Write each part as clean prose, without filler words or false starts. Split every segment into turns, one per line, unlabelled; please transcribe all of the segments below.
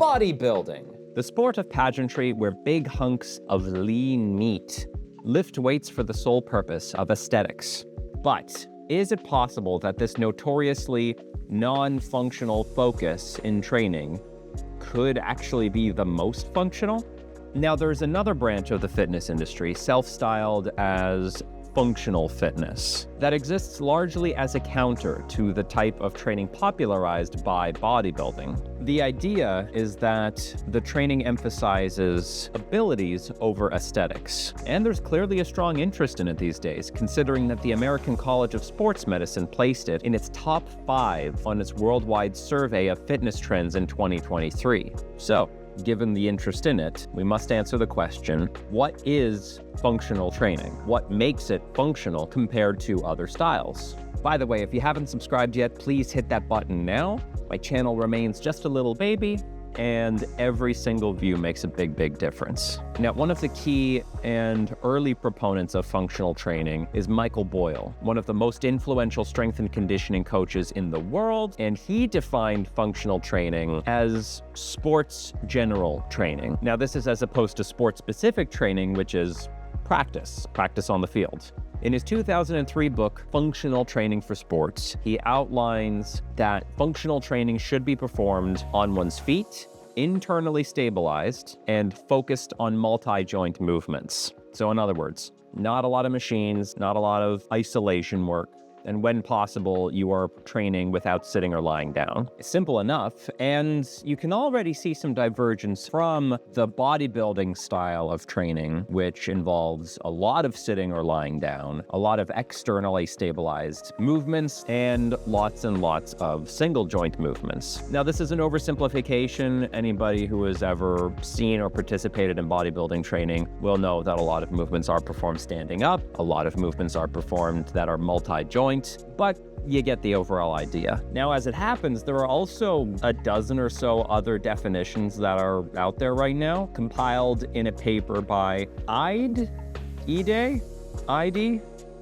bodybuilding, the sport of pageantry where big hunks of lean meat lift weights for the sole purpose of aesthetics. But is it possible that this notoriously non-functional focus in training could actually be the most functional? Now, there's another branch of the fitness industry, self-styled as functional fitness, that exists largely as a counter to the type of training popularized by bodybuilding. The idea is that the training emphasizes abilities over aesthetics, and there's clearly a strong interest in it these days, considering that the American College of Sports Medicine placed it in its top 5 on its worldwide survey of fitness trends in 2023. So, given the interest in it, we must answer the question, what is functional training? What makes it functional compared to other styles? By the way, if you haven't subscribed yet, please hit that button now. My channel remains just a little baby, and every single view makes a big, big difference. Now, one of the key and early proponents of functional training is Michael Boyle, one of the most influential strength and conditioning coaches in the world, and he defined functional training as sports general training. Now, this is as opposed to sports-specific training, which is practice on the field. In his 2003 book, Functional Training for Sports, he outlines that functional training should be performed on one's feet, internally stabilized, and focused on multi-joint movements. So in other words, not a lot of machines, not a lot of isolation work, and when possible, you are training without sitting or lying down. It's simple enough, and you can already see some divergence from the bodybuilding style of training, which involves a lot of sitting or lying down, a lot of externally stabilized movements, and lots of single joint movements. Now, this is an oversimplification. Anybody who has ever seen or participated in bodybuilding training will know that a lot of movements are performed standing up, a lot of movements are performed that are multi-joint, but you get the overall idea. Now, as it happens, there are also a dozen or so other definitions that are out there right now, compiled in a paper by Ide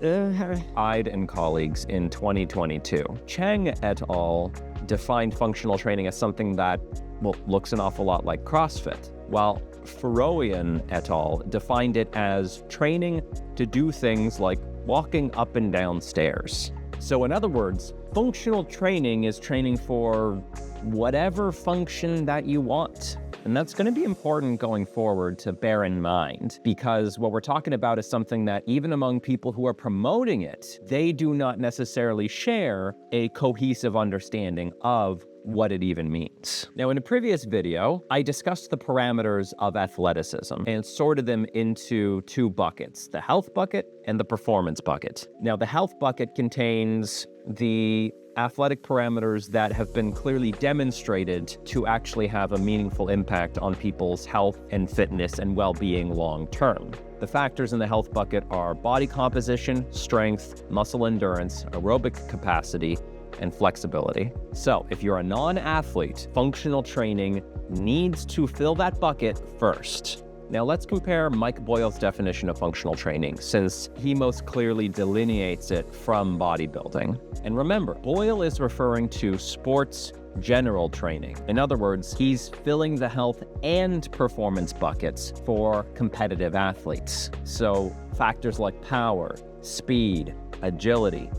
and colleagues in 2022. Cheng et al. Defined functional training as something that, well, looks an awful lot like CrossFit, while Feroian et al. Defined it as training to do things like walking up and down stairs. So in other words, functional training is training for whatever function that you want. And that's going to be important going forward to bear in mind, because what we're talking about is something that even among people who are promoting it, they do not necessarily share a cohesive understanding of what it even means. Now, in a previous video, I discussed the parameters of athleticism and sorted them into 2 buckets, the health bucket and the performance bucket. Now, the health bucket contains the athletic parameters that have been clearly demonstrated to actually have a meaningful impact on people's health and fitness and well-being long-term. The factors in the health bucket are body composition, strength, muscle endurance, aerobic capacity, and flexibility. So if you're a non-athlete, functional training needs to fill that bucket first. Now let's compare Mike Boyle's definition of functional training, since he most clearly delineates it from bodybuilding. And remember, Boyle is referring to sports general training. In other words, he's filling the health and performance buckets for competitive athletes. So factors like power, speed, agility,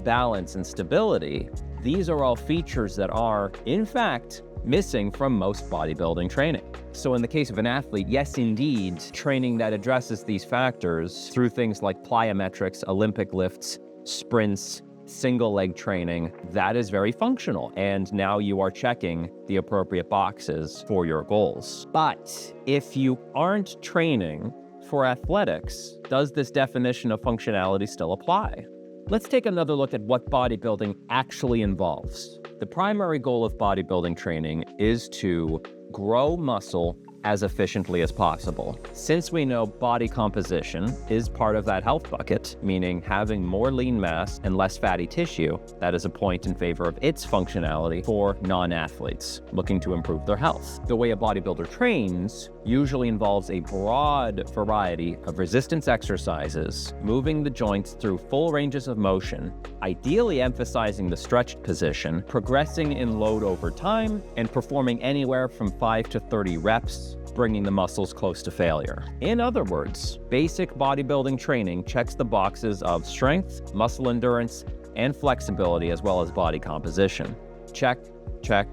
balance, and stability, these are all features that are, in fact, missing from most bodybuilding training. So in the case of an athlete, yes, indeed, training that addresses these factors through things like plyometrics, Olympic lifts, sprints, single leg training, that is very functional. And now you are checking the appropriate boxes for your goals. But if you aren't training for athletics, does this definition of functionality still apply? Let's take another look at what bodybuilding actually involves. The primary goal of bodybuilding training is to grow muscle as efficiently as possible. Since we know body composition is part of that health bucket, meaning having more lean mass and less fatty tissue, that is a point in favor of its functionality for non-athletes looking to improve their health. The way a bodybuilder trains usually involves a broad variety of resistance exercises, moving the joints through full ranges of motion, ideally emphasizing the stretched position, progressing in load over time, and performing anywhere from 5 to 30 reps, bringing the muscles close to failure. In other words, basic bodybuilding training checks the boxes of strength, muscle endurance, and flexibility, as well as body composition. Check, check,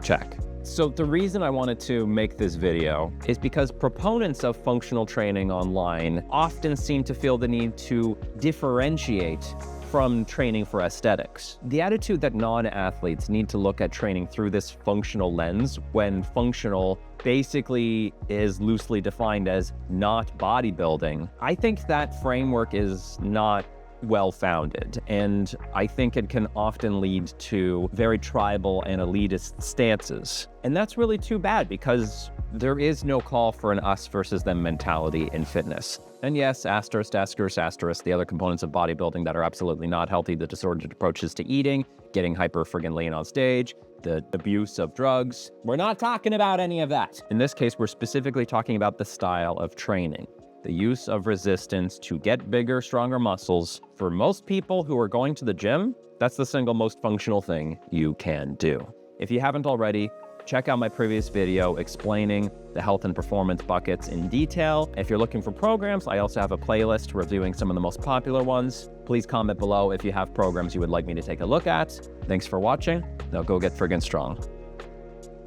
check. So the reason I wanted to make this video is because proponents of functional training online often seem to feel the need to differentiate from training for aesthetics. The attitude that non-athletes need to look at training through this functional lens, when functional basically is loosely defined as not bodybuilding, I think that framework is not well-founded, and I think it can often lead to very tribal and elitist stances. And that's really too bad, because there is no call for an us versus them mentality in fitness. And yes, asterisk, asterisk, asterisk, the other components of bodybuilding that are absolutely not healthy, the disordered approaches to eating, getting hyper friggin' lean on stage, the abuse of drugs. We're not talking about any of that. In this case, we're specifically talking about the style of training. The use of resistance to get bigger, stronger muscles. For most people who are going to the gym, that's the single most functional thing you can do. If you haven't already, check out my previous video explaining the health and performance buckets in detail. If you're looking for programs, I also have a playlist reviewing some of the most popular ones. Please comment below if you have programs you would like me to take a look at. Thanks for watching. Now go get friggin' strong.